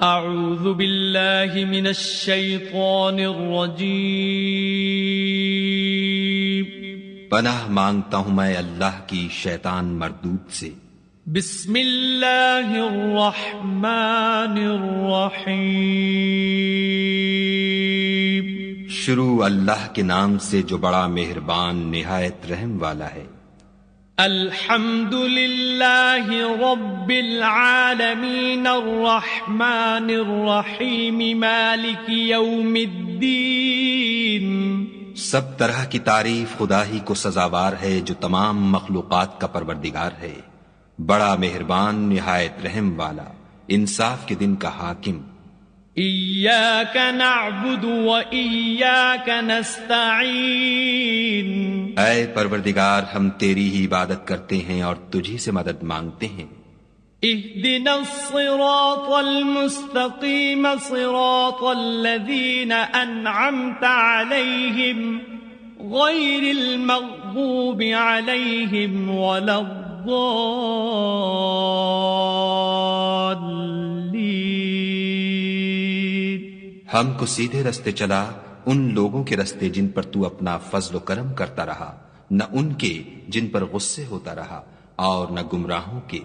اعوذ باللہ من الشیطان الرجیم پناہ مانگتا ہوں میں اللہ کی شیطان مردود سے۔ بسم اللہ الرحمن الرحیم شروع اللہ کے نام سے جو بڑا مہربان نہایت رحم والا ہے۔ الحمد للہ رب العالمین الرحمن الرحیم مالک یوم الدین۔ سب طرح کی تعریف خدا ہی کو سزاوار ہے جو تمام مخلوقات کا پروردگار ہے، بڑا مہربان نہایت رحم والا، انصاف کے دن کا حاکم۔ ایاک نعبد و ایاک نستعین۔ اے پروردگار ہم تیری ہی عبادت کرتے ہیں اور تجھی سے مدد مانگتے ہیں۔ اہدنا الصراط المستقیم صراط الذین انعمت علیہم غیر المغضوب علیہم ولا الضالین۔ ہم کو سیدھے رستے چلا، ان لوگوں کے رستے جن پر تو اپنا فضل و کرم کرتا رہا، نہ ان کے جن پر غصے ہوتا رہا، اور نہ گمراہوں کے۔